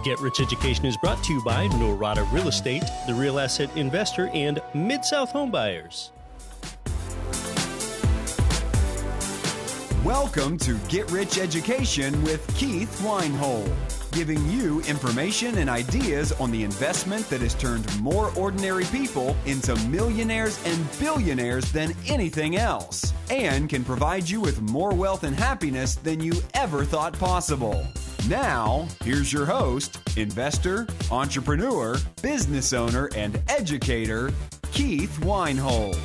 Get Rich Education is brought to you by Norada Real Estate, the real asset investor, and Mid-South home buyers. Welcome to Get Rich Education with Keith Weinhold, giving you information and ideas on the investment that has turned more ordinary people into millionaires and billionaires than anything else, and can provide you with more wealth and happiness than you ever thought possible. Now, here's your host, investor, entrepreneur, business owner, and educator, Keith Weinhold.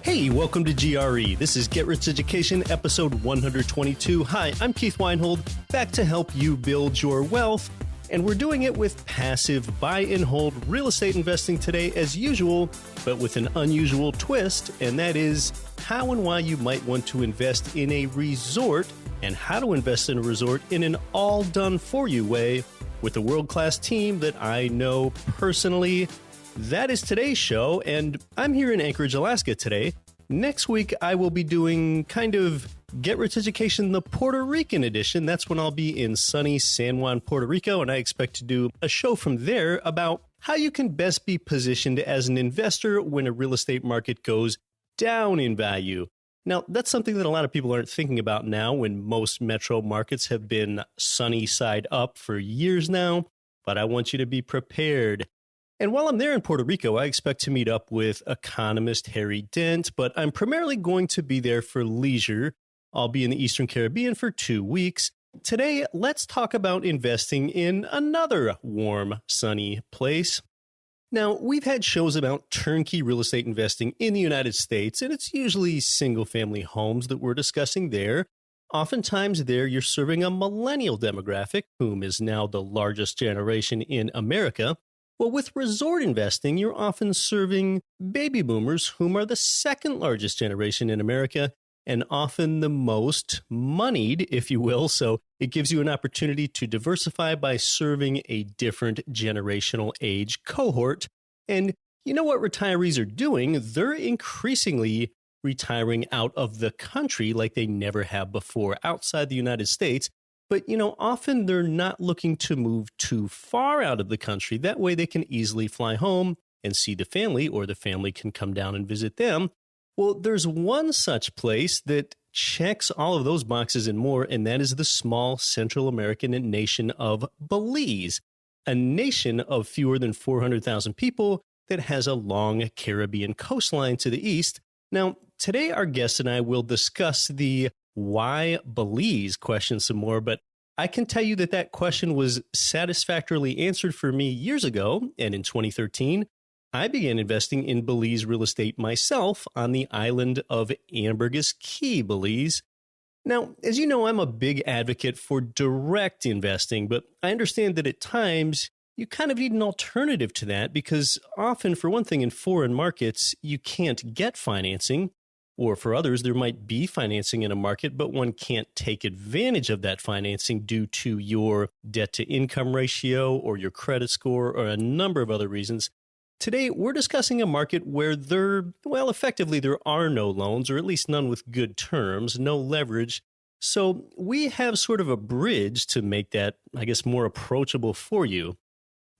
Hey, welcome to GRE. This is Get Rich Education, episode 122. Hi, I'm Keith Weinhold, back to help you build your wealth. And we're doing it with passive buy and hold real estate investing today as usual, but with an unusual twist, and that is how and why you might want to invest in a resort and how to invest in a resort in an all-done-for-you way with a world-class team that I know personally. That is today's show, and I'm here in Anchorage, Alaska today. Next week, I will be doing kind of Get Rich Education, the Puerto Rican edition. That's when I'll be in sunny San Juan, Puerto Rico, and I expect to do a show from there about how you can best be positioned as an investor when a real estate market goes down in value. Now, that's something that a lot of people aren't thinking about now when most metro markets have been sunny side up for years now, but I want you to be prepared. And while I'm there in Puerto Rico, I expect to meet up with economist Harry Dent, but I'm primarily going to be there for leisure. I'll be in the Eastern Caribbean for 2 weeks. Today, let's talk about investing in another warm, sunny place. Now, we've had shows about turnkey real estate investing in the United States, and it's usually single-family homes that we're discussing there. Oftentimes there, you're serving a millennial demographic, whom is now the largest generation in America. Well, with resort investing, you're often serving baby boomers, whom are the second largest generation in America and often the most moneyed, if you will. So it gives you an opportunity to diversify by serving a different generational age cohort. And you know what retirees are doing? They're increasingly retiring out of the country like they never have before outside the United States. But, often they're not looking to move too far out of the country. That way they can easily fly home and see the family, or the family can come down and visit them. Well, there's one such place that checks all of those boxes and more, and that is the small Central American nation of Belize, a nation of fewer than 400,000 people that has a long Caribbean coastline to the east. Now, today our guest and I will discuss the why Belize question some more, but I can tell you that question was satisfactorily answered for me years ago, and in 2013, I began investing in Belize real estate myself on the island of Ambergris Caye, Belize. Now, as you know, I'm a big advocate for direct investing, but I understand that at times you kind of need an alternative to that because often, for one thing, in foreign markets, you can't get financing. Or for others, there might be financing in a market, but one can't take advantage of that financing due to your debt-to-income ratio or your credit score or a number of other reasons. Today, we're discussing a market where effectively there are no loans, or at least none with good terms, no leverage. So we have sort of a bridge to make that, more approachable for you.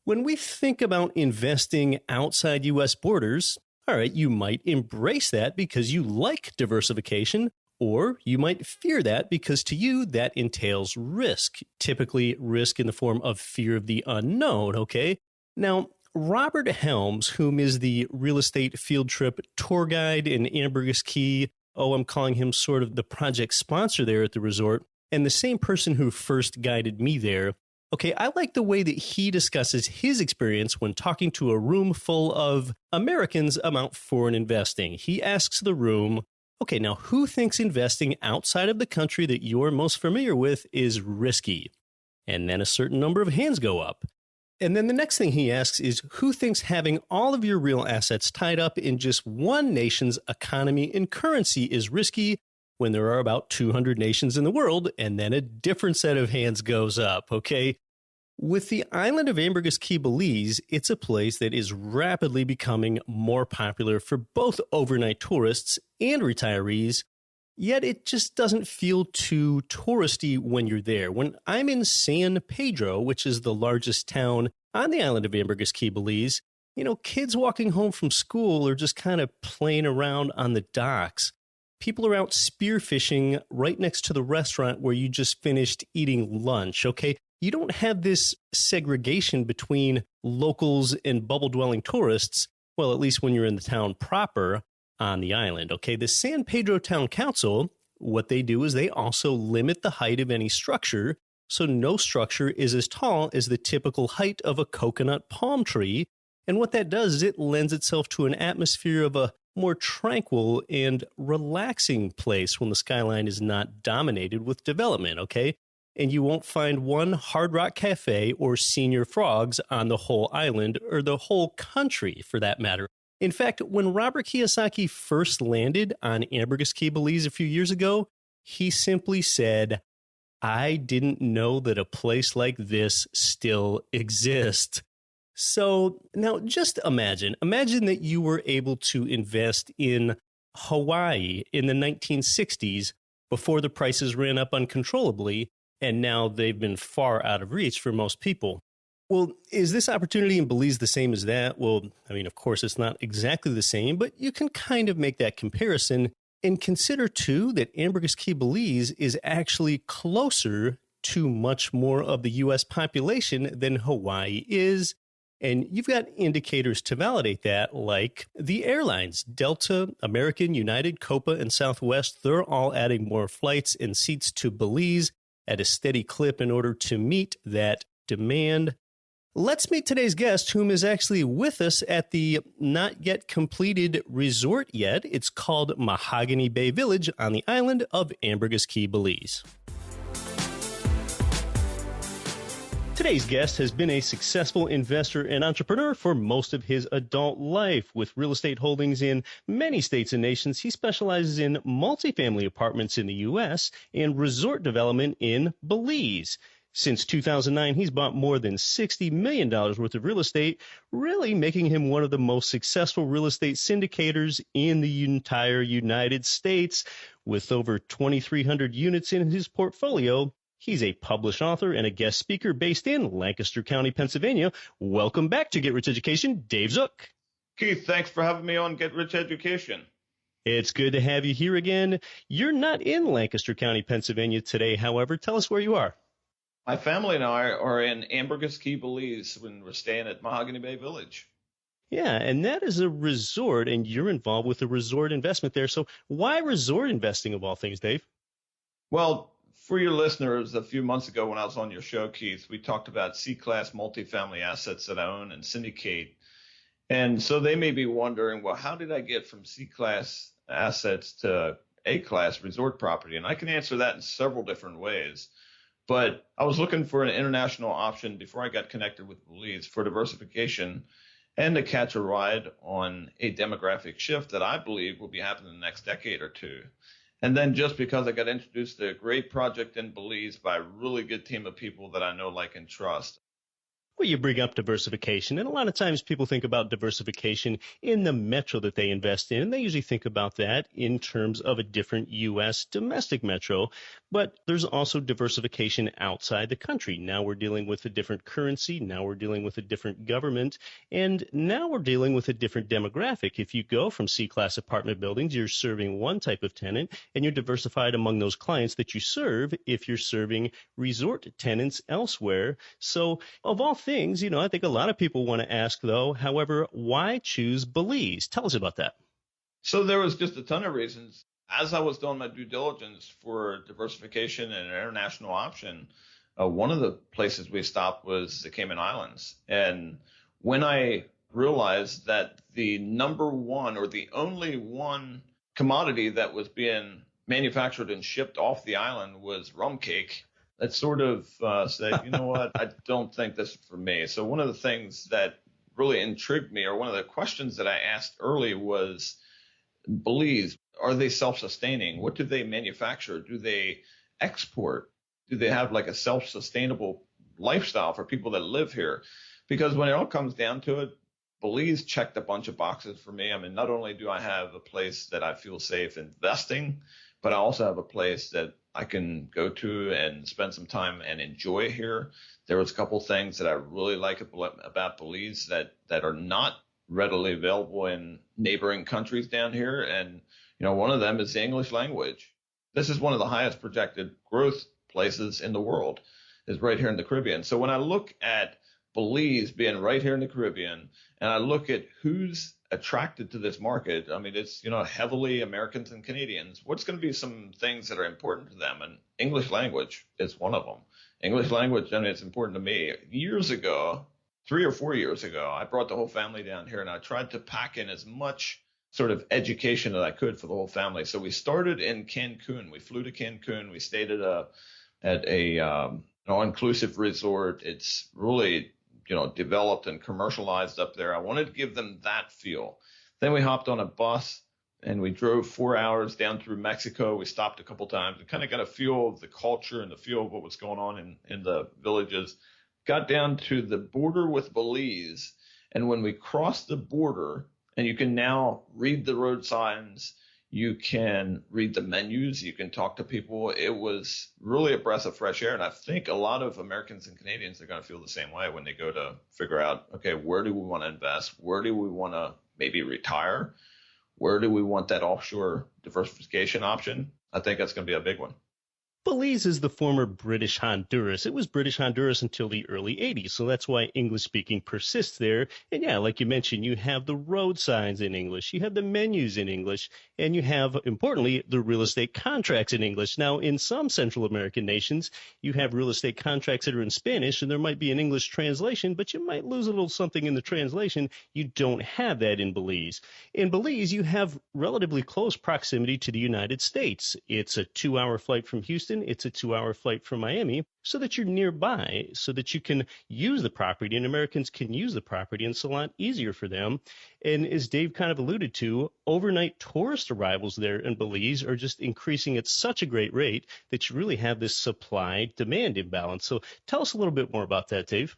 When we think about investing outside U.S. borders, all right, you might embrace that because you like diversification, or you might fear that because to you that entails risk, typically risk in the form of fear of the unknown, okay? Now, Robert Helms, whom is the real estate field trip tour guide in Ambergris Caye, I'm calling him sort of the project sponsor there at the resort, and the same person who first guided me there. Okay, I like the way that he discusses his experience when talking to a room full of Americans about foreign investing. He asks the room, okay, now who thinks investing outside of the country that you're most familiar with is risky? And then a certain number of hands go up. And then the next thing he asks is, who thinks having all of your real assets tied up in just one nation's economy and currency is risky when there are about 200 nations in the world? And then a different set of hands goes up, okay? With the island of Ambergris Caye, Belize, it's a place that is rapidly becoming more popular for both overnight tourists and retirees. Yet it just doesn't feel too touristy when you're there. When I'm in San Pedro, which is the largest town on the island of Ambergris Caye, Belize, kids walking home from school are just kind of playing around on the docks. People are out spearfishing right next to the restaurant where you just finished eating lunch, okay? You don't have this segregation between locals and bubble-dwelling tourists, well, at least when you're in the town proper on the island, okay? The San Pedro Town Council, what they do is they also limit the height of any structure, so no structure is as tall as the typical height of a coconut palm tree. And what that does is it lends itself to an atmosphere of a more tranquil and relaxing place when the skyline is not dominated with development, okay? And you won't find one Hard Rock Cafe or Senior Frogs on the whole island, or the whole country for that matter. In fact, when Robert Kiyosaki first landed on Ambergris Caye, Belize a few years ago, he simply said, "I didn't know that a place like this still exists." So now just imagine that you were able to invest in Hawaii in the 1960s before the prices ran up uncontrollably, and now they've been far out of reach for most people. Well, is this opportunity in Belize the same as that? Well, I mean, of course, it's not exactly the same, but you can kind of make that comparison and consider, too, that Ambergris Caye, Belize is actually closer to much more of the U.S. population than Hawaii is. And you've got indicators to validate that, like the airlines. Delta, American, United, Copa, and Southwest, they're all adding more flights and seats to Belize at a steady clip in order to meet that demand. Let's meet today's guest, whom is actually with us at the not yet completed resort yet. It's called Mahogany Bay Village on the island of Ambergris Caye, Belize. Today's guest has been a successful investor and entrepreneur for most of his adult life. With real estate holdings in many states and nations, he specializes in multifamily apartments in the U.S. and resort development in Belize. Since 2009, he's bought more than $60 million worth of real estate, really making him one of the most successful real estate syndicators in the entire United States. With over 2,300 units in his portfolio, he's a published author and a guest speaker based in Lancaster County, Pennsylvania. Welcome back to Get Rich Education, Dave Zook. Keith, thanks for having me on Get Rich Education. It's good to have you here again. You're not in Lancaster County, Pennsylvania today, however. Tell us where you are. My family and I are in Ambergris Caye, Belize, when we're staying at Mahogany Bay Village. Yeah, and that is a resort, and you're involved with a resort investment there. So why resort investing of all things, Dave? Well, for your listeners, a few months ago when I was on your show, Keith, we talked about C-class multifamily assets that I own and syndicate. And so they may be wondering, well, how did I get from C-class assets to A-class resort property? And I can answer that in several different ways. But I was looking for an international option before I got connected with Belize for diversification and to catch a ride on a demographic shift that I believe will be happening in the next decade or two. And then just because I got introduced to a great project in Belize by a really good team of people that I know, like, and trust. Well, you bring up diversification, and a lot of times people think about diversification in the metro that they invest in, and they usually think about that in terms of a different U.S. domestic metro, but there's also diversification outside the country. Now we're dealing with a different currency, now we're dealing with a different government, and now we're dealing with a different demographic. If you go from C-class apartment buildings, you're serving one type of tenant, and you're diversified among those clients that you serve if you're serving resort tenants elsewhere. So of all things, I think a lot of people want to ask, though, however, why choose Belize? Tell us about that. So there was just a ton of reasons. As I was doing my due diligence for diversification and an international option, one of the places we stopped was the Cayman Islands. And when I realized that the number one or the only one commodity that was being manufactured and shipped off the island was rum cake, that sort of said, you know what, I don't think this is for me. So one of the things that really intrigued me, or one of the questions that I asked early, was, Belize, are they self-sustaining? What do they manufacture? Do they export? Do they have like a self-sustainable lifestyle for people that live here? Because when it all comes down to it, Belize checked a bunch of boxes for me. I mean, not only do I have a place that I feel safe investing, but I also have a place that I can go to and spend some time and enjoy here. There was a couple things that I really like about Belize that are not readily available in neighboring countries down here. And, one of them is the English language. This is one of the highest projected growth places in the world, is right here in the Caribbean. So when I look at Belize being right here in the Caribbean, and I look at who's attracted to this market, I mean, it's, heavily Americans and Canadians. What's going to be some things that are important to them? And English language is one of them. English language, I mean, it's important to me. Years ago, 3 or 4 years ago, I brought the whole family down here and I tried to pack in as much sort of education that I could for the whole family. So we started in Cancun. We flew to Cancun. We stayed at a all-inclusive resort. It's really, developed and commercialized up there. I wanted to give them that feel. Then we hopped on a bus and we drove 4 hours down through Mexico. We stopped a couple times and kind of got a feel of the culture and the feel of what was going on in the villages. Got down to the border with Belize. And when we crossed the border, and you can now read the road signs, you can read the menus, you can talk to people. It was really a breath of fresh air. And I think a lot of Americans and Canadians are going to feel the same way when they go to figure out, okay, where do we want to invest? Where do we want to maybe retire? Where do we want that offshore diversification option? I think that's going to be a big one. Belize is the former British Honduras. It was British Honduras until the early 80s, so that's why English speaking persists there. And yeah, like you mentioned, you have the road signs in English, you have the menus in English, and you have, importantly, the real estate contracts in English. Now, in some Central American nations, you have real estate contracts that are in Spanish, and there might be an English translation, but you might lose a little something in the translation. You don't have that in Belize. In Belize, you have relatively close proximity to the United States. It's a 2-hour flight from Houston. It's a 2-hour flight from Miami, so that you're nearby, so that you can use the property, and Americans can use the property, and it's a lot easier for them. And as Dave kind of alluded to, overnight tourist arrivals there in Belize are just increasing at such a great rate that you really have this supply-demand imbalance. So tell us a little bit more about that, Dave.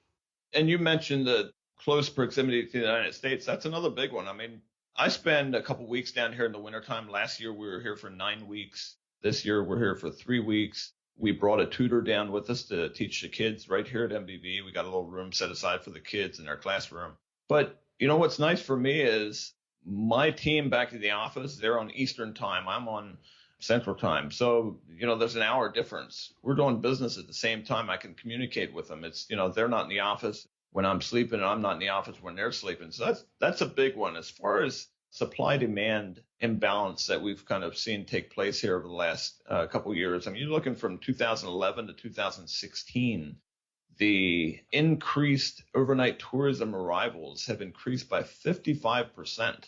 And you mentioned the close proximity to the United States. That's another big one. I mean, I spend a couple weeks down here in the wintertime. Last year, we were here for 9 weeks. This year, we're here for 3 weeks. We brought a tutor down with us to teach the kids right here at MBB. We got a little room set aside for the kids in our classroom. But, what's nice for me is my team back at the office, they're on Eastern time. I'm on Central time. So, there's an hour difference. We're doing business at the same time. I can communicate with them. It's, they're not in the office when I'm sleeping, and I'm not in the office when they're sleeping. So that's a big one. As far as supply-demand imbalance that we've kind of seen take place here over the last couple of years. I mean, you're looking from 2011 to 2016, the increased overnight tourism arrivals have increased by 55%.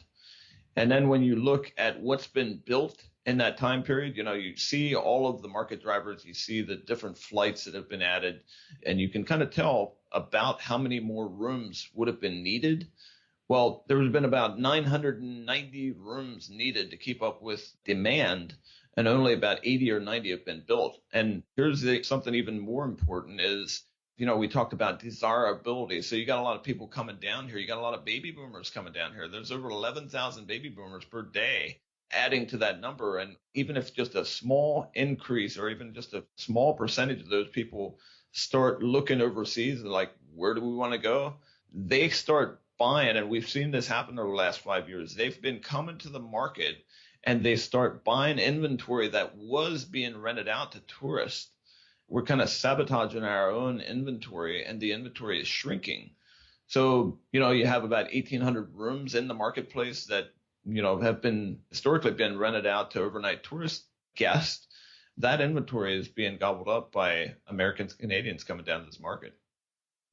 And then when you look at what's been built in that time period, you see all of the market drivers, you see the different flights that have been added, and you can kind of tell about how many more rooms would have been needed. Well, there has been about 990 rooms needed to keep up with demand, and only about 80 or 90 have been built. And here's something even more important is, we talked about desirability. So you got a lot of people coming down here. You got a lot of baby boomers coming down here. There's over 11,000 baby boomers per day adding to that number. And even if just a small increase or even just a small percentage of those people start looking overseas and like, where do we want to go? They start buying, and we've seen this happen over the last 5 years. They've been coming to the market and they start buying inventory that was being rented out to tourists. We're kind of sabotaging our own inventory, and the inventory is shrinking. So, you have about 1,800 rooms in the marketplace that, have been historically been rented out to overnight tourist guests. That inventory is being gobbled up by Americans and Canadians coming down to this market.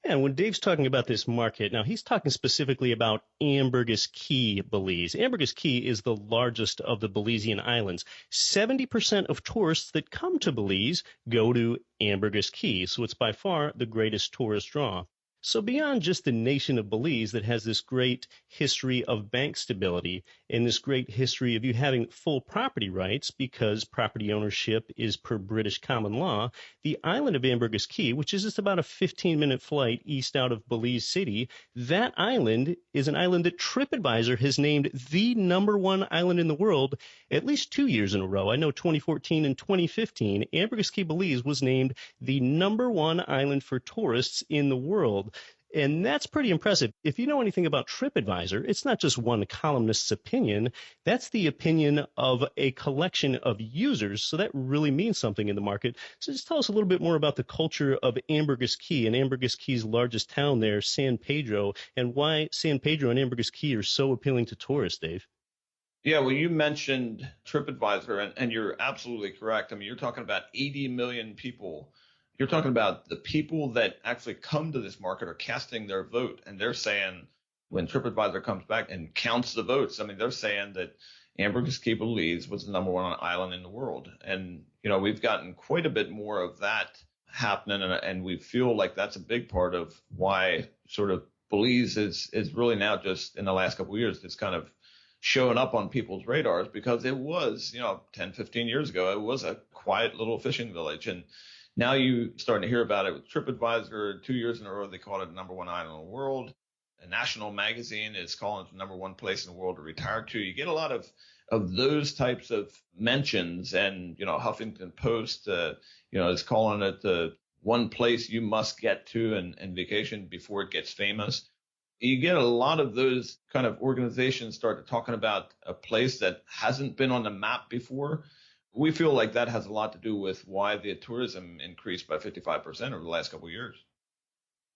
And when Dave's talking about this market, now he's talking specifically about Ambergris Caye, Belize. Ambergris Caye is the largest of the Belizean islands. 70% of tourists that come to Belize go to Ambergris Caye, so it's by far the greatest tourist draw. So, beyond just the nation of Belize that has this great history of bank stability and this great history of you having full property rights because property ownership is per British common law, the island of Ambergris Caye, which is just about a 15-minute flight east out of Belize City, that island is an island that TripAdvisor has named the number one island in the world at least 2 years in a row. I know 2014 and 2015, Ambergris Caye, Belize was named the number one island for tourists in the world. And that's pretty impressive. If you know anything about TripAdvisor, it's not just one columnist's opinion. That's the opinion of a collection of users. So that really means something in the market. So just tell us a little bit more about the culture of Ambergris Caye and Ambergris Caye's largest town there, San Pedro, and why San Pedro and Ambergris Caye are so appealing to tourists, Dave. Yeah, well, you mentioned TripAdvisor, and you're absolutely correct. I mean, you're talking about 80 million people. You're talking about the people that actually come to this market are casting their vote, and they're saying when TripAdvisor comes back and counts the votes, I mean, they're saying that Ambergris Caye Belize was the number one island in the world. And, we've gotten quite a bit more of that happening, and we feel like that's a big part of why sort of Belize is really now just in the last couple of years, it's kind of showing up on people's radars because it was, 10, 15 years ago, it was a quiet little fishing village. And now you're starting to hear about it with TripAdvisor. 2 years in a row, they called it the number one island in the world. A national magazine is calling it the number one place in the world to retire to. You get a lot of those types of mentions, and, Huffington Post, is calling it the one place you must get to and vacation before it gets famous. You get a lot of those kind of organizations start talking about a place that hasn't been on the map before. We feel like that has a lot to do with why the tourism increased by 55% over the last couple of years.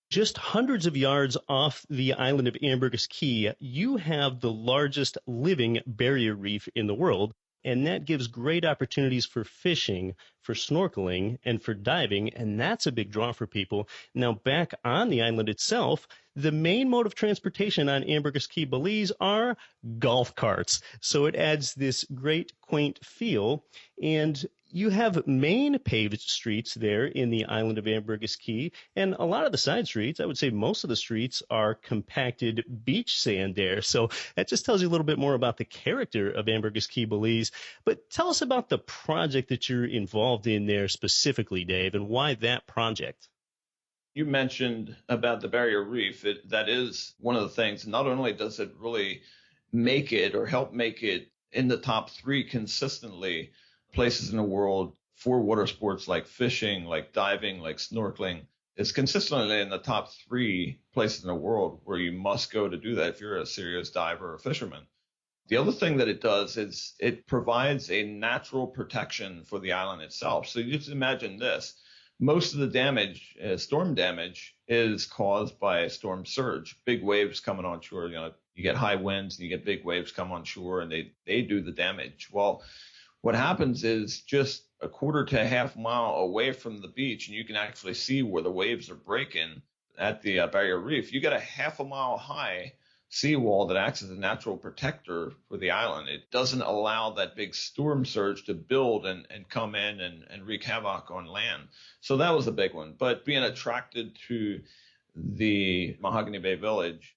Just hundreds of yards off the island of Ambergris Caye, you have the largest living barrier reef in the world, and that gives great opportunities for fishing, for snorkeling, and for diving, and that's a big draw for people. Now, back on the island itself, the main mode of transportation on Ambergris Caye, Belize are golf carts. So it adds this great, quaint feel. And you have main paved streets there in the island of Ambergris Caye. And a lot of the side streets, I would say most of the streets, are compacted beach sand there. So that just tells you a little bit more about the character of Ambergris Caye, Belize. But tell us about the project that you're involved in there specifically, Dave, and why that project. You mentioned about the barrier reef. That is one of the things. Not only does it really make it or help make it in the top three consistently places in the world for water sports like fishing, like diving, like snorkeling, it's consistently in the top three places in the world where you must go to do that if you're a serious diver or fisherman. The other thing that it does is it provides a natural protection for the island itself. So you just imagine this. Most of the damage, storm damage, is caused by storm surge, big waves coming on shore. You get high winds and you get big waves come on shore and they do the damage. Well, what happens is just a quarter to a half mile away from the beach, and you can actually see where the waves are breaking at the barrier reef. You got a half a mile high seawall that acts as a natural protector for the island. It doesn't allow that big storm surge to build and come in and wreak havoc on land. So that was a big one. But being attracted to the Mahogany Bay Village,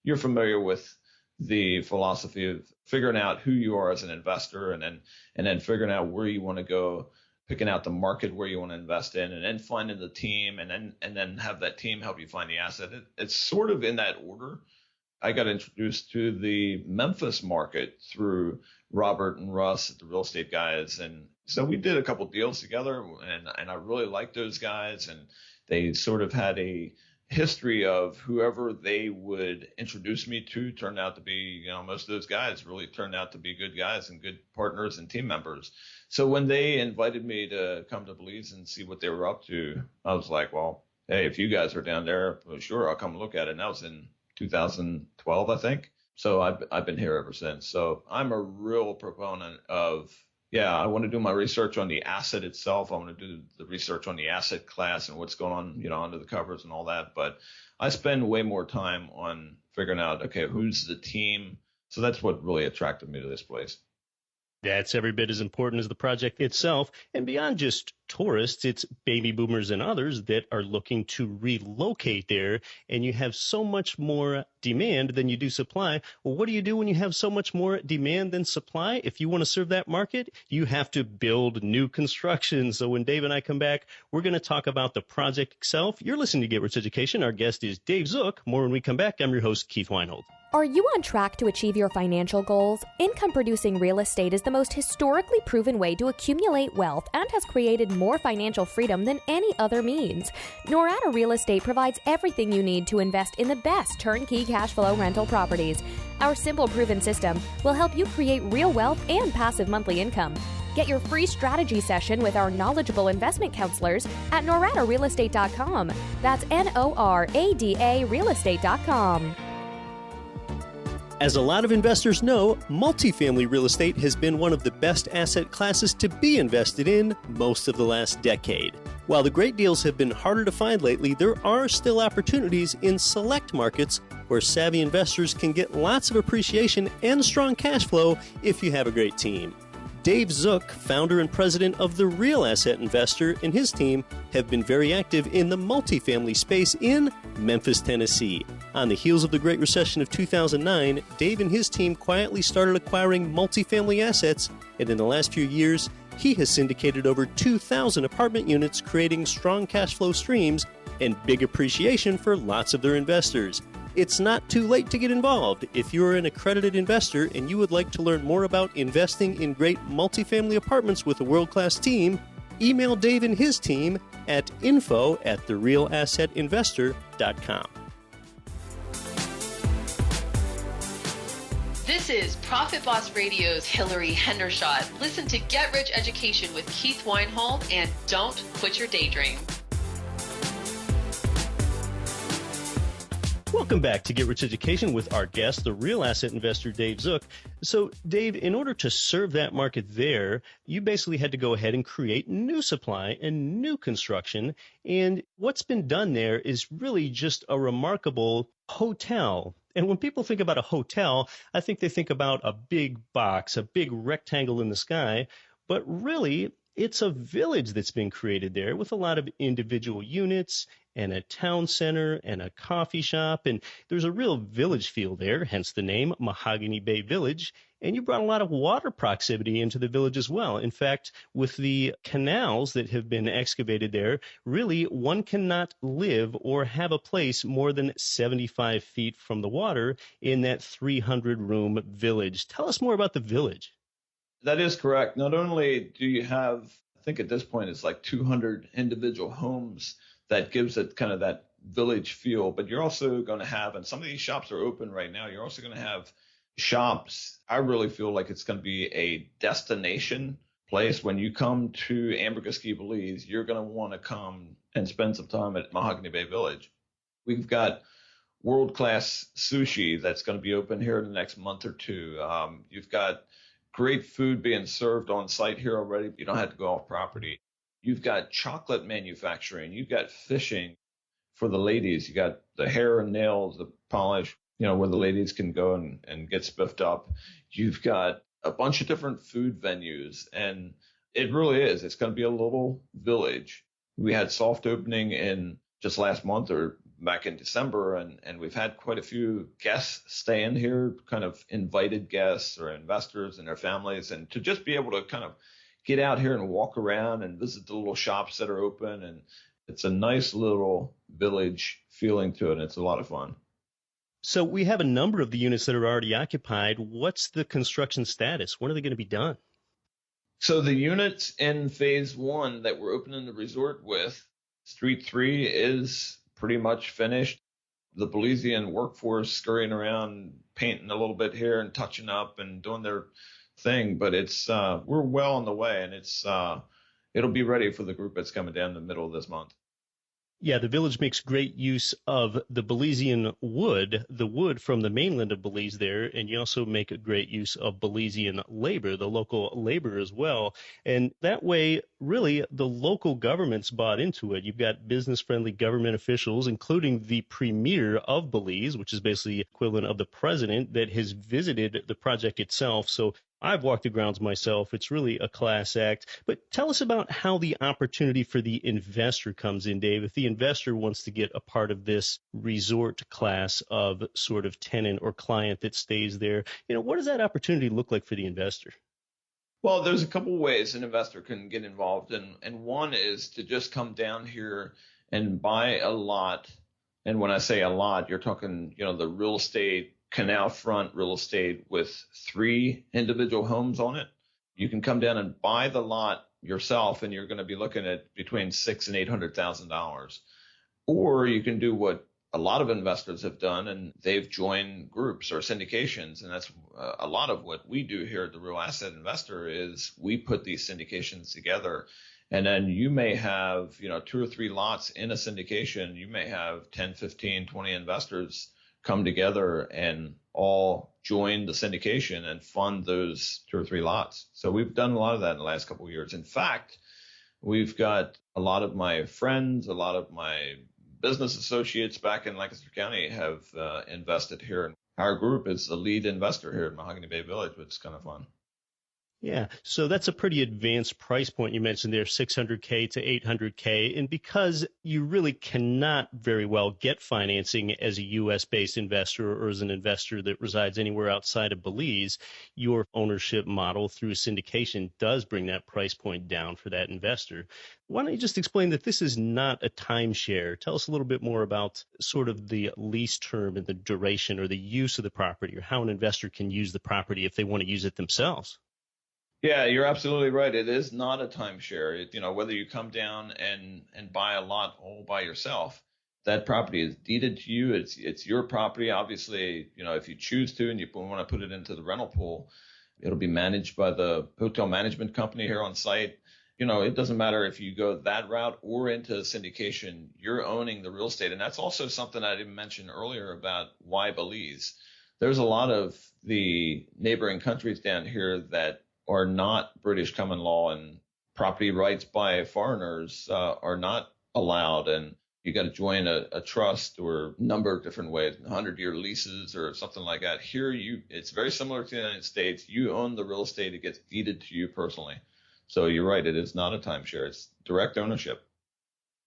you're familiar with the philosophy of figuring out who you are as an investor and then figuring out where you want to go, picking out the market where you want to invest in, and then finding the team and then have that team help you find the asset. It's sort of in that order. I got introduced to the Memphis market through Robert and Russ, the real estate guys. And so we did a couple deals together, and I really liked those guys. And they sort of had a history of whoever they would introduce me to turned out to be, most of those guys really turned out to be good guys and good partners and team members. So when they invited me to come to Belize and see what they were up to, I was like, well, hey, if you guys are down there, well, sure, I'll come look at it. And that was in 2012, I think. So I've been here ever since. So I'm a real proponent of, I want to do my research on the asset itself. I want to do the research on the asset class and what's going on, under the covers and all that. But I spend way more time on figuring out, okay, who's the team? So that's what really attracted me to this place. That's every bit as important as the project itself. And beyond just tourists, it's baby boomers and others that are looking to relocate there. And you have so much more demand than you do supply. Well, what do you do when you have so much more demand than supply? If you want to serve that market, you have to build new construction. So when Dave and I come back, we're going to talk about the project itself. You're listening to Get Rich Education. Our guest is Dave Zook. More when we come back. I'm your host, Keith Weinhold. Are you on track to achieve your financial goals? Income-producing real estate is the most historically proven way to accumulate wealth and has created more financial freedom than any other means. Norada Real Estate provides everything you need to invest in the best turnkey cash flow rental properties. Our simple, proven system will help you create real wealth and passive monthly income. Get your free strategy session with our knowledgeable investment counselors at noradarealestate.com. That's NORADA realestate.com. As a lot of investors know, multifamily real estate has been one of the best asset classes to be invested in most of the last decade. While the great deals have been harder to find lately, there are still opportunities in select markets where savvy investors can get lots of appreciation and strong cash flow if you have a great team. Dave Zook, founder and president of The Real Asset Investor, and his team have been very active in the multifamily space in Memphis, Tennessee. On the heels of the Great Recession of 2009, Dave and his team quietly started acquiring multifamily assets, and in the last few years, he has syndicated over 2,000 apartment units, creating strong cash flow streams and big appreciation for lots of their investors. It's not too late to get involved. If you're an accredited investor and you would like to learn more about investing in great multifamily apartments with a world-class team, email Dave and his team at info@therealassetinvestor.com. This is Profit Boss Radio's Hillary Hendershot. Listen to Get Rich Education with Keith Weinhold and don't quit your daydream. Welcome back to Get Rich Education with our guest, the real asset investor, Dave Zook. So, Dave, in order to serve that market there, you basically had to go ahead and create new supply and new construction. And what's been done there is really just a remarkable hotel. And when people think about a hotel, I think they think about a big box, a big rectangle in the sky. But really, it's a village that's been created there with a lot of individual units and a town center and a coffee shop. And there's a real village feel there, hence the name Mahogany Bay Village. And you brought a lot of water proximity into the village as well. In fact, with the canals that have been excavated there, really one cannot live or have a place more than 75 feet from the water in that 300-room village. Tell us more about the village. That is correct. Not only do you have, I think at this point it's like 200 individual homes that gives it kind of that village feel, but you're also going to have, and some of these shops are open right now, you're also going to have shops. I really feel like it's going to be a destination place. When you come to Ambergrisky, Belize, you're going to want to come and spend some time at Mahogany Bay Village. We've got world-class sushi that's going to be open here in the next month or two. You've got great food being served on site here already. You don't have to go off property. You've got chocolate manufacturing. You've got fishing for the ladies. You got the hair and nails, the polish, where the ladies can go and get spiffed up. You've got a bunch of different food venues, and it really is. It's going to be a little village. We had soft opening in just last month or back in December, and we've had quite a few guests staying here, kind of invited guests or investors and their families, and to just be able to kind of get out here and walk around and visit the little shops that are open. And it's a nice little village feeling to it. And it's a lot of fun. So we have a number of the units that are already occupied. What's the construction status? When are they going to be done? So the units in phase one that we're opening the resort with, Street 3 is pretty much finished. The Belizean workforce scurrying around, painting a little bit here and touching up and doing their thing, but it's we're well on the way, and it'll be ready for the group that's coming down in the middle of this month. Yeah, the village makes great use of the Belizean wood, the wood from the mainland of Belize there, and you also make a great use of Belizean labor, the local labor as well. And that way, really, the local government's bought into it. You've got business-friendly government officials, including the premier of Belize, which is basically the equivalent of the president, that has visited the project itself. So I've walked the grounds myself. It's really a class act. But tell us about how the opportunity for the investor comes in, Dave. If the investor wants to get a part of this resort class of sort of tenant or client that stays there, what does that opportunity look like for the investor? Well, there's a couple ways an investor can get involved, and one is to just come down here and buy a lot. And when I say a lot, you're talking, the real estate, canal front real estate with 3 individual homes on it. You can come down and buy the lot yourself, and you're going to be looking at between $600,000 and $800,000. Or you can do what a lot of investors have done, and they've joined groups or syndications. And that's a lot of what we do here at the Real Asset Investor is we put these syndications together. And then you may have, 2 or 3 lots in a syndication. You may have 10, 15, 20 investors come together and all join the syndication and fund those 2 or 3 lots. So we've done a lot of that in the last couple of years. In fact, we've got a lot of my friends, a lot of my business associates back in Lancaster County have invested here. Our group is the lead investor here at Mahogany Bay Village, which is kind of fun. Yeah, so that's a pretty advanced price point you mentioned there, $600K to $800K. And because you really cannot very well get financing as a U.S.-based investor or as an investor that resides anywhere outside of Belize, your ownership model through syndication does bring that price point down for that investor. Why don't you just explain that this is not a timeshare? Tell us a little bit more about sort of the lease term and the duration or the use of the property, or how an investor can use the property if they want to use it themselves. Yeah, you're absolutely right. It is not a timeshare. Whether you come down and buy a lot all by yourself, that property is deeded to you. It's your property. Obviously, if you choose to and you want to put it into the rental pool, it'll be managed by the hotel management company here on site. It doesn't matter if you go that route or into syndication, you're owning the real estate. And that's also something I didn't mention earlier about why Belize. There's a lot of the neighboring countries down here that are not British common law, and property rights by foreigners are not allowed. And you got to join a trust or a number of different ways, 100-year leases or something like that. Here, it's very similar to the United States. You own the real estate. It gets deeded to you personally. So you're right. It is not a timeshare. It's direct ownership.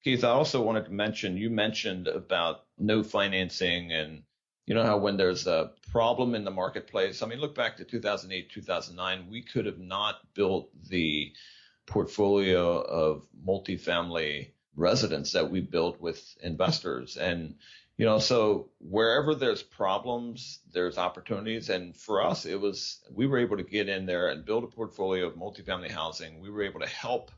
Keith, I also wanted to mention, you mentioned about no financing, and how when there's a problem in the marketplace, look back to 2008, 2009, we could have not built the portfolio of multifamily residents that we built with investors. And, so wherever there's problems, there's opportunities. And for us, we were able to get in there and build a portfolio of multifamily housing. We were able to help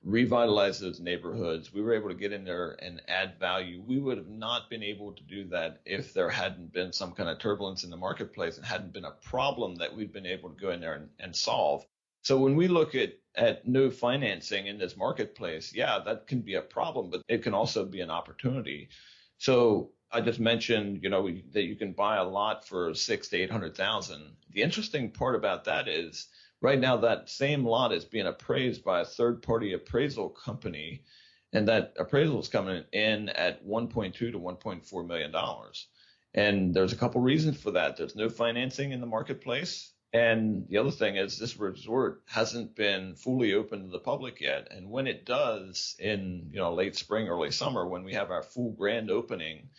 revitalize those neighborhoods. We were able to get in there and add value. We would have not been able to do that if there hadn't been some kind of turbulence in the marketplace and hadn't been a problem that we'd been able to go in there and solve. So when we look at no financing in this marketplace, yeah, that can be a problem, but it can also be an opportunity. So I just mentioned, that you can buy a lot for $600,000 to $800,000. The interesting part about that is, right now, that same lot is being appraised by a third-party appraisal company, and that appraisal is coming in at $1.2 to $1.4 million. And there's a couple reasons for that. There's no financing in the marketplace. And the other thing is this resort hasn't been fully open to the public yet. And when it does in, late spring, early summer, when we have our full grand opening,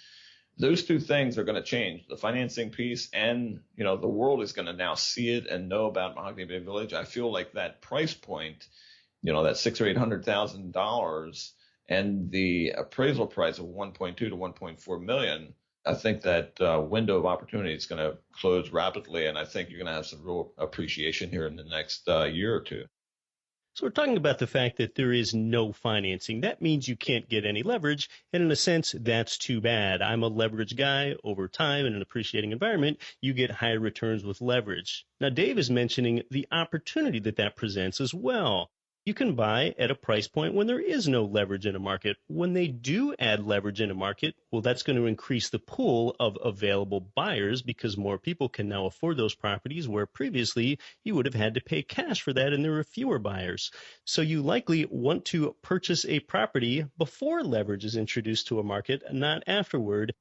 those two things are going to change, the financing piece, and, the world is going to now see it and know about Mahogany Bay Village. I feel like that price point, that $600,000 or $800,000 and the appraisal price of 1.2 to 1.4 million, I think that window of opportunity is going to close rapidly. And I think you're going to have some real appreciation here in the next year or two. So we're talking about the fact that there is no financing. That means you can't get any leverage. And in a sense, that's too bad. I'm a leverage guy. Over time, in an appreciating environment, you get higher returns with leverage. Now, Dave is mentioning the opportunity that presents as well. You can buy at a price point when there is no leverage in a market. When they do add leverage in a market, well, that's going to increase the pool of available buyers because more people can now afford those properties where previously you would have had to pay cash for that and there were fewer buyers. So you likely want to purchase a property before leverage is introduced to a market, not afterward.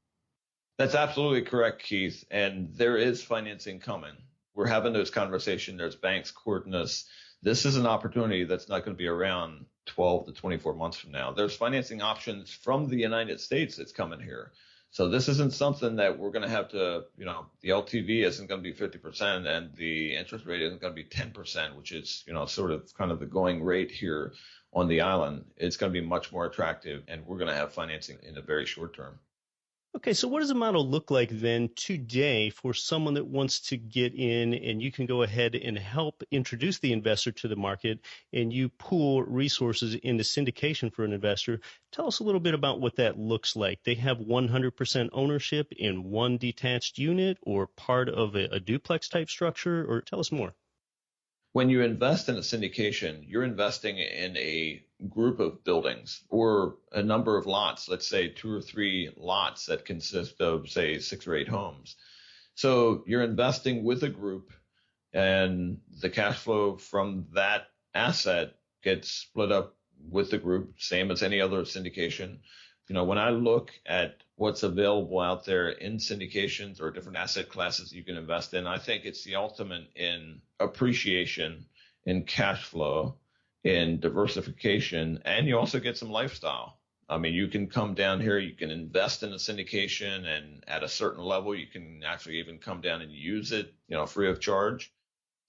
That's absolutely correct, Keith. And there is financing coming. we're having those conversations. There's banks courting us. This is an opportunity that's not going to be around 12 to 24 months from now. There's financing options from the United States that's coming here. So this isn't something that we're going to have to, the LTV isn't going to be 50% and the interest rate isn't going to be 10%, which is, sort of kind of the going rate here on the island. It's going to be much more attractive, and we're going to have financing in the very short term. Okay, so what does the model look like then today for someone that wants to get in, and you can go ahead and help introduce the investor to the market, and you pool resources into syndication for an investor? Tell us a little bit about what that looks like. They have 100% ownership in one detached unit or part of a duplex type structure, or tell us more. When you invest in a syndication, you're investing in a group of buildings or a number of lots, let's say 2 or 3 lots that consist of, say, 6 or 8 homes. So you're investing with a group, and the cash flow from that asset gets split up with the group, same as any other syndication. When I look at what's available out there in syndications or different asset classes you can invest in, I think it's the ultimate in appreciation, in cash flow, in diversification, and you also get some lifestyle. I mean, you can come down here, you can invest in a syndication, and at a certain level, you can actually even come down and use it, free of charge.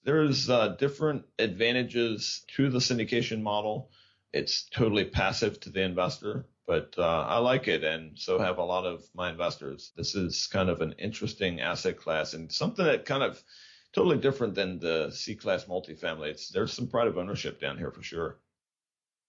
There's different advantages to the syndication model. It's totally passive to the investor, but I like it, and so have a lot of my investors. This is kind of an interesting asset class and something that kind of totally different than the C-class multifamily. There's some pride of ownership down here for sure.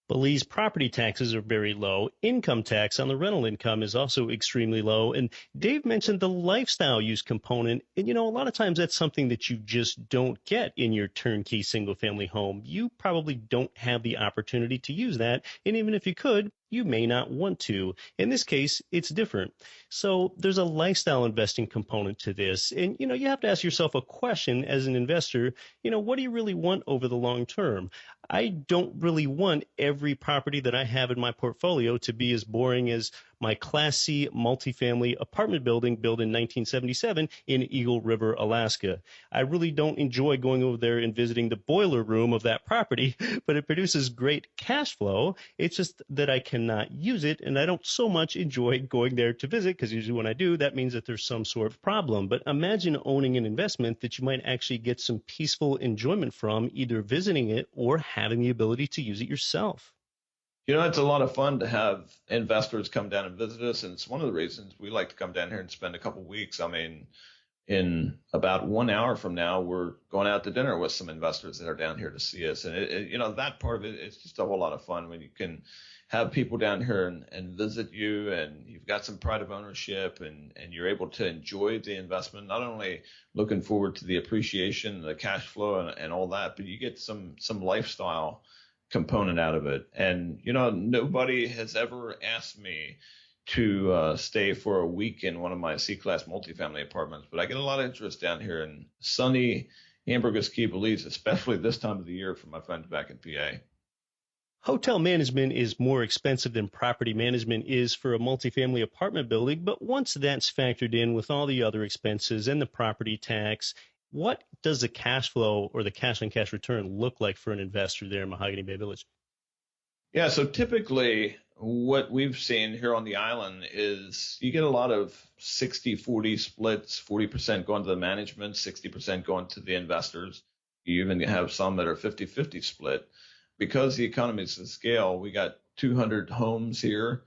Belize property taxes are very low. Income tax on the rental income is also extremely low. And Dave mentioned the lifestyle use component. And, a lot of times that's something that you just don't get in your turnkey single-family home. You probably don't have the opportunity to use that. And even if you could, you may not want to. In this case, it's different. So there's a lifestyle investing component to this. And, you have to ask yourself a question as an investor, what do you really want over the long term? I don't really want every property that I have in my portfolio to be as boring as my Class C multifamily apartment building built in 1977 in Eagle River, Alaska. I really don't enjoy going over there and visiting the boiler room of that property, but it produces great cash flow. It's just that I cannot use it, and I don't so much enjoy going there to visit, because usually when I do, that means that there's some sort of problem. But imagine owning an investment that you might actually get some peaceful enjoyment from, either visiting it or having the ability to use it yourself. It's a lot of fun to have investors come down and visit us, and it's one of the reasons we like to come down here and spend a couple of weeks. I mean, in about 1 hour from now, we're going out to dinner with some investors that are down here to see us. And, that part of it, it's just a whole lot of fun when you can have people down here and visit you, and you've got some pride of ownership, and you're able to enjoy the investment, not only looking forward to the appreciation, the cash flow and all that, but you get some lifestyle component out of it. And, nobody has ever asked me to stay for a week in one of my C-class multifamily apartments, but I get a lot of interest down here in sunny Ambergris Caye, Belize, especially this time of the year for my friends back in PA. Hotel management is more expensive than property management is for a multifamily apartment building, but once that's factored in with all the other expenses and the property tax, what does the cash flow or the cash-on-cash return look like for an investor there in Mahogany Bay Village? Yeah, so typically what we've seen here on the island is you get a lot of 60-40 splits, 40% going to the management, 60% going to the investors. You even have some that are 50-50 split. Because the economies of scale, we got 200 homes here.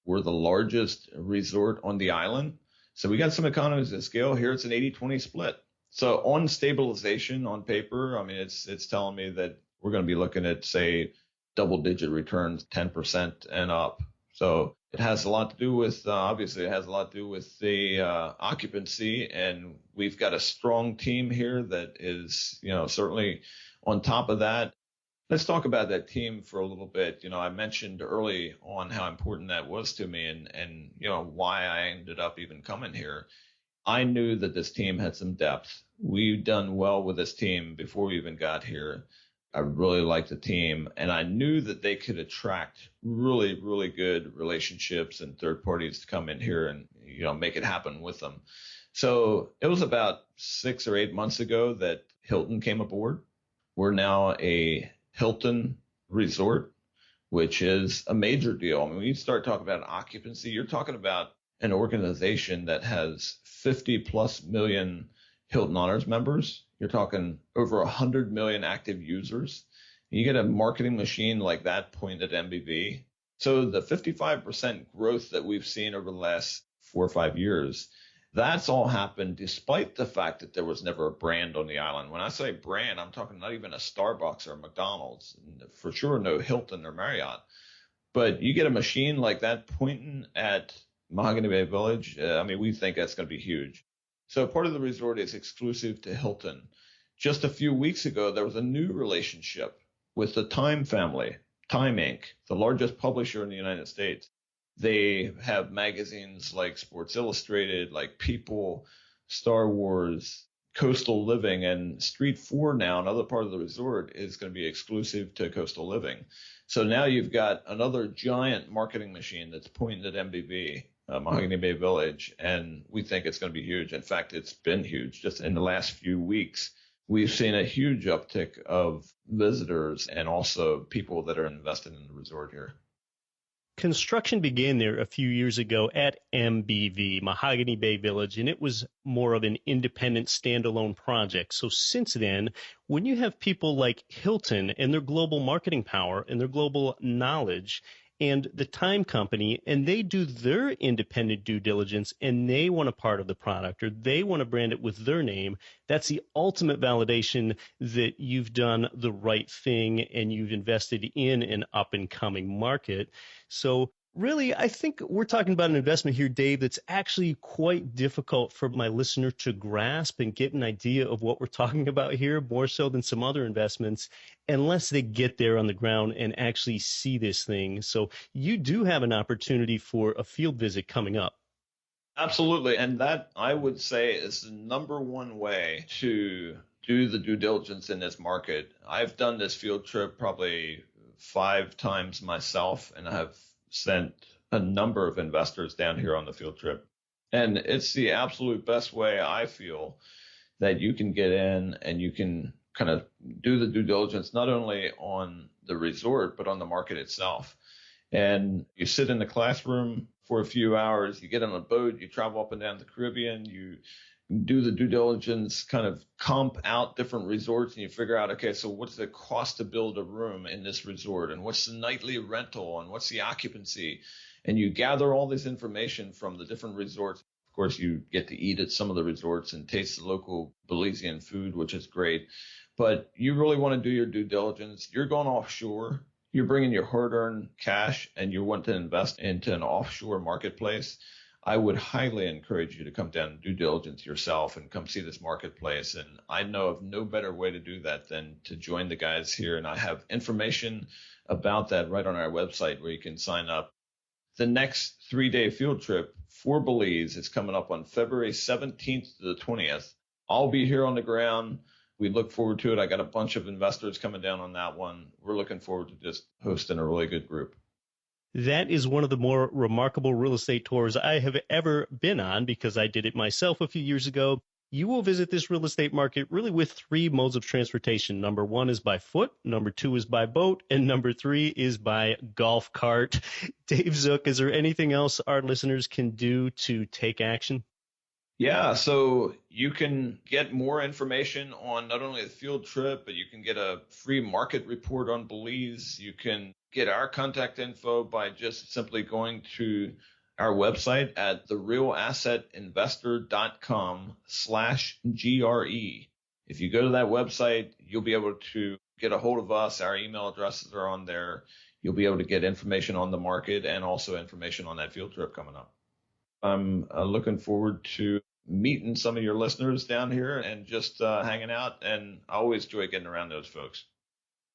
We're the largest resort on the island. So we got some economies of scale. Here it's an 80-20 split. So on stabilization on paper, I mean, it's telling me that we're going to be looking at, say, double-digit returns, 10% and up. So it has a lot to do with, obviously, it has a lot to do with the occupancy. And we've got a strong team here that is, certainly on top of that. Let's talk about that team for a little bit. I mentioned early on how important that was to me and why I ended up even coming here. I knew that this team had some depth. We've done well with this team before we even got here. I really liked the team, and I knew that they could attract really, really good relationships and third parties to come in here and, make it happen with them. So it was about 6 or 8 months ago that Hilton came aboard. We're now a Hilton resort, which is a major deal. I mean, when you start talking about occupancy, you're talking about an organization that has 50 plus million Hilton Honors members. You're talking over 100 million active users. You get a marketing machine like that pointed at MBV. So the 55% growth that we've seen over the last 4 or 5 years, that's all happened despite the fact that there was never a brand on the island. When I say brand, I'm talking not even a Starbucks or a McDonald's, for sure no Hilton or Marriott. But you get a machine like that pointing at Mahogany Bay Village, we think that's going to be huge. So part of the resort is exclusive to Hilton. Just a few weeks ago, there was a new relationship with the Time family, Time Inc., the largest publisher in the United States. They have magazines like Sports Illustrated, like People, Star Wars, Coastal Living, and Street 4 now, another part of the resort, is going to be exclusive to Coastal Living. So now you've got another giant marketing machine that's pointing at MBV, Mahogany Bay Village, and we think it's going to be huge. In fact, it's been huge. Just in the last few weeks, we've seen a huge uptick of visitors and also people that are invested in the resort here. Construction began there a few years ago at MBV, Mahogany Bay Village, and it was more of an independent standalone project. So since then, when you have people like Hilton and their global marketing power and their global knowledge and the Time Company, and they do their independent due diligence and they want a part of the product or they want to brand it with their name, that's the ultimate validation that you've done the right thing and you've invested in an up-and-coming market. So really, I think we're talking about an investment here, Dave, that's actually quite difficult for my listener to grasp and get an idea of what we're talking about here, more so than some other investments, unless they get there on the ground and actually see this thing. So you do have an opportunity for a field visit coming up. Absolutely. And that, I would say, is the number one way to do the due diligence in this market. I've done this field trip probably 5 times myself, and I have sent a number of investors down here on the field trip. And it's the absolute best way, I feel, that you can get in and you can kind of do the due diligence, not only on the resort, but on the market itself. And you sit in the classroom for a few hours, you get on a boat, you travel up and down the Caribbean, you do the due diligence, kind of comp out different resorts, and you figure out, okay, so what's the cost to build a room in this resort, and what's the nightly rental, and what's the occupancy, and you gather all this information from the different resorts. Of course, you get to eat at some of the resorts and taste the local Belizean food, which is great, but you really want to do your due diligence. You're going offshore. You're bringing your hard-earned cash, and you want to invest into an offshore marketplace. I would highly encourage you to come down and do diligence yourself and come see this marketplace. And I know of no better way to do that than to join the guys here. And I have information about that right on our website where you can sign up. The next 3-day field trip for Belize is coming up on February 17th to the 20th. I'll be here on the ground. We look forward to it. I got a bunch of investors coming down on that one. We're looking forward to just hosting a really good group. That is one of the more remarkable real estate tours I have ever been on because I did it myself a few years ago. You will visit this real estate market really with 3 modes of transportation. Number 1 is by foot, number 2 is by boat, and number 3 is by golf cart. Dave Zook, is there anything else our listeners can do to take action? Yeah, so you can get more information on not only the field trip, but you can get a free market report on Belize. You can get our contact info by just simply going to our website at therealassetinvestor.com/GRE. If you go to that website, you'll be able to get a hold of us. Our email addresses are on there. You'll be able to get information on the market and also information on that field trip coming up. I'm looking forward to meeting some of your listeners down here and just hanging out. And I always enjoy getting around those folks.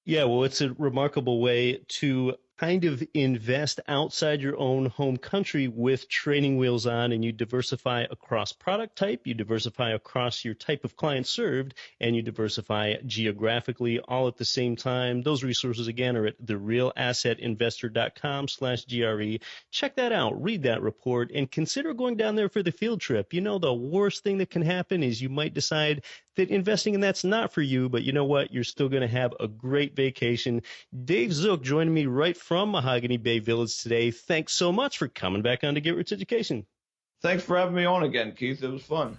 Yeah, well, it's a remarkable way to kind of invest outside your own home country with training wheels on, and you diversify across product type, you diversify across your type of client served, and you diversify geographically all at the same time. Those resources, again, are at therealassetinvestor.com/GRE. Check that out, read that report, and consider going down there for the field trip. You know, the worst thing that can happen is you might decide that investing in that's not for you, but you know what? You're still going to have a great vacation. Dave Zook joining me right from Mahogany Bay Village today. Thanks so much for coming back on to Get Rich Education. Thanks for having me on again, Keith. It was fun.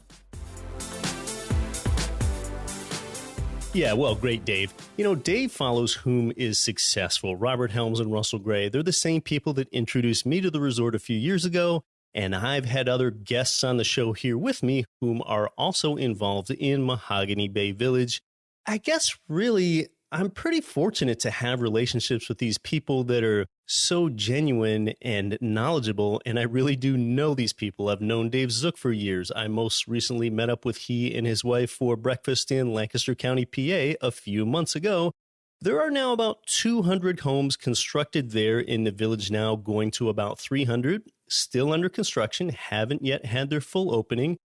Yeah, well, great, Dave. You know, Dave follows whom is successful. Robert Helms and Russell Gray, they're the same people that introduced me to the resort a few years ago, and I've had other guests on the show here with me whom are also involved in Mahogany Bay Village. I guess, really, I'm pretty fortunate to have relationships with these people that are so genuine and knowledgeable, and I really do know these people. I've known Dave Zook for years. I most recently met up with he and his wife for breakfast in Lancaster County, PA, a few months ago. There are now about 200 homes constructed there in the village now, going to about 300, still under construction, haven't yet had their full opening.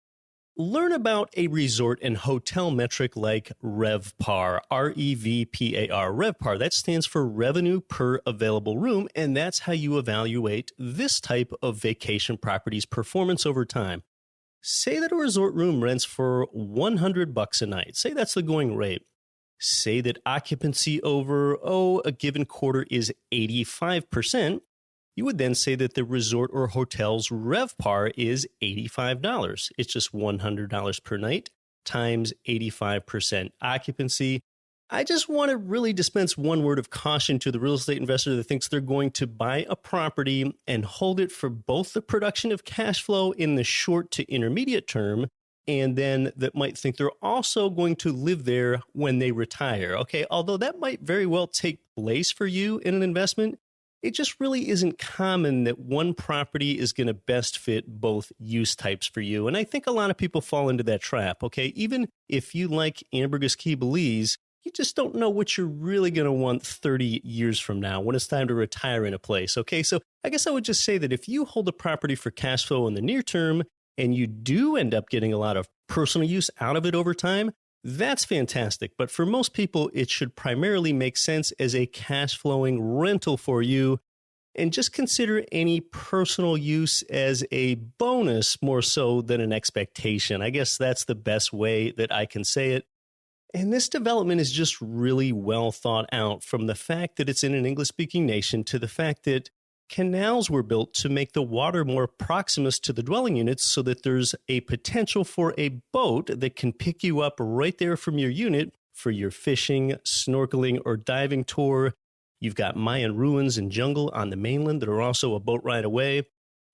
Learn about a resort and hotel metric like RevPAR, REVPAR. RevPAR, that stands for revenue per available room, and that's how you evaluate this type of vacation property's performance over time. Say that a resort room rents for $100 a night. Say that's the going rate. Say that occupancy over, a given quarter is 85%. You would then say that the resort or hotel's RevPAR is $85. It's just $100 per night times 85% occupancy. I just want to really dispense one word of caution to the real estate investor that thinks they're going to buy a property and hold it for both the production of cash flow in the short to intermediate term, and then that might think they're also going to live there when they retire. Okay, although that might very well take place for you in an investment, it just really isn't common that one property is going to best fit both use types for you. And I think a lot of people fall into that trap, okay? Even if you like Ambergris Caye, Belize, you just don't know what you're really going to want 30 years from now when it's time to retire in a place, okay? So I guess I would just say that if you hold a property for cash flow in the near term and you do end up getting a lot of personal use out of it over time, that's fantastic. But for most people, it should primarily make sense as a cash flowing rental for you. And just consider any personal use as a bonus more so than an expectation. I guess that's the best way that I can say it. And this development is just really well thought out, from the fact that it's in an English-speaking nation to the fact that canals were built to make the water more proximate to the dwelling units so that there's a potential for a boat that can pick you up right there from your unit for your fishing, snorkeling, or diving tour. You've got Mayan ruins and jungle on the mainland that are also a boat ride away.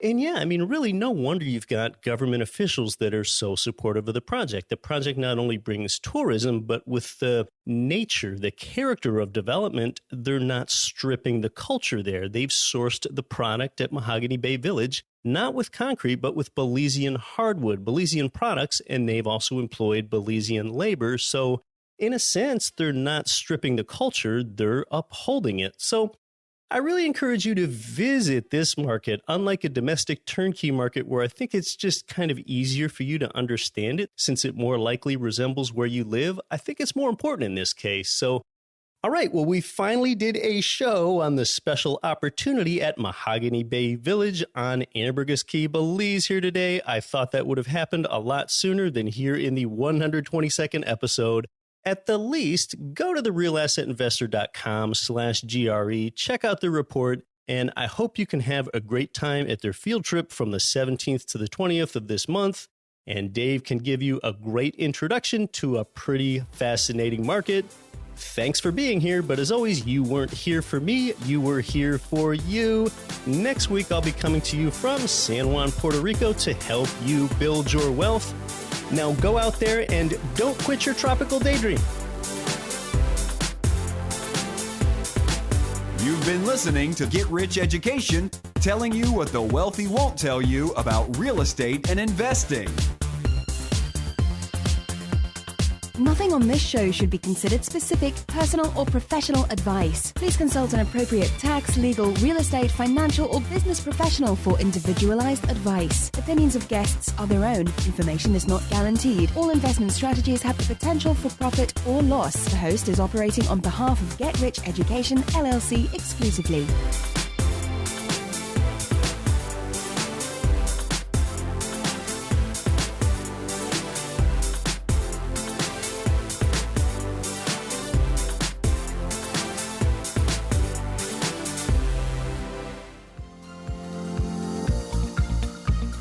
And yeah, I mean, really no wonder you've got government officials that are so supportive of the project. The project not only brings tourism, but with the nature, the character of development, they're not stripping the culture there. They've sourced the product at Mahogany Bay Village, not with concrete, but with Belizean hardwood, Belizean products, and they've also employed Belizean labor. So in a sense, they're not stripping the culture, they're upholding it. So I really encourage you to visit this market, unlike a domestic turnkey market where I think it's just kind of easier for you to understand it since it more likely resembles where you live. I think it's more important in this case. So, all right, well, we finally did a show on the special opportunity at Mahogany Bay Village on Ambergris Caye, Belize here today. I thought that would have happened a lot sooner than here in the 122nd episode. At the least, go to therealassetinvestor.com/GRE, check out the report, and I hope you can have a great time at their field trip from the 17th to the 20th of this month. And Dave can give you a great introduction to a pretty fascinating market. Thanks for being here, but as always, you weren't here for me, you were here for you. Next week, I'll be coming to you from San Juan, Puerto Rico to help you build your wealth. Now go out there and don't quit your tropical daydream. You've been listening to Get Rich Education, telling you what the wealthy won't tell you about real estate and investing. Nothing on this show should be considered specific, personal, or professional advice. Please consult an appropriate tax, legal, real estate, financial, or business professional for individualized advice. Opinions of guests are their own. Information is not guaranteed. All investment strategies have the potential for profit or loss. The host is operating on behalf of Get Rich Education, LLC exclusively.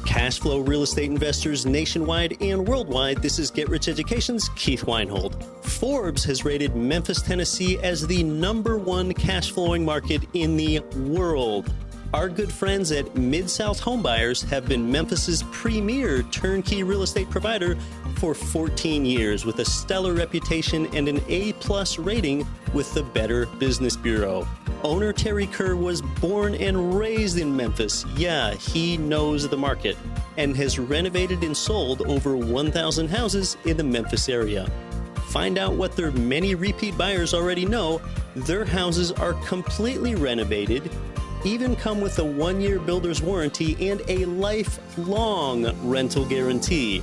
Cash flow real estate investors nationwide and worldwide, this is Get Rich Education's Keith Weinhold. Forbes has rated Memphis, Tennessee as the #1 cash flowing market in the world. Our good friends at Mid-South Homebuyers have been Memphis's premier turnkey real estate provider for 14 years with a stellar reputation and an A+ rating with the Better Business Bureau. Owner Terry Kerr was born and raised in Memphis. Yeah, he knows the market and has renovated and sold over 1,000 houses in the Memphis area. Find out what their many repeat buyers already know. Their houses are completely renovated, even come with a 1-year builder's warranty and a lifelong rental guarantee.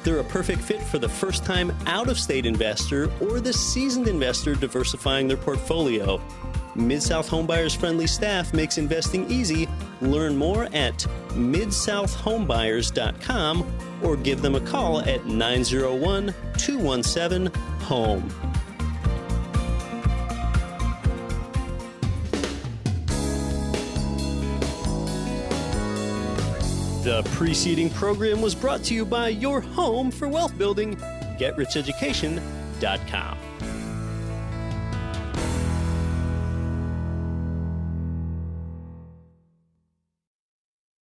They're a perfect fit for the first-time out-of-state investor or the seasoned investor diversifying their portfolio. Mid-South Homebuyers' friendly staff makes investing easy. Learn more at midsouthhomebuyers.com or give them a call at 901-217-HOME. The preceding program was brought to you by your home for wealth building, GetRichEducation.com.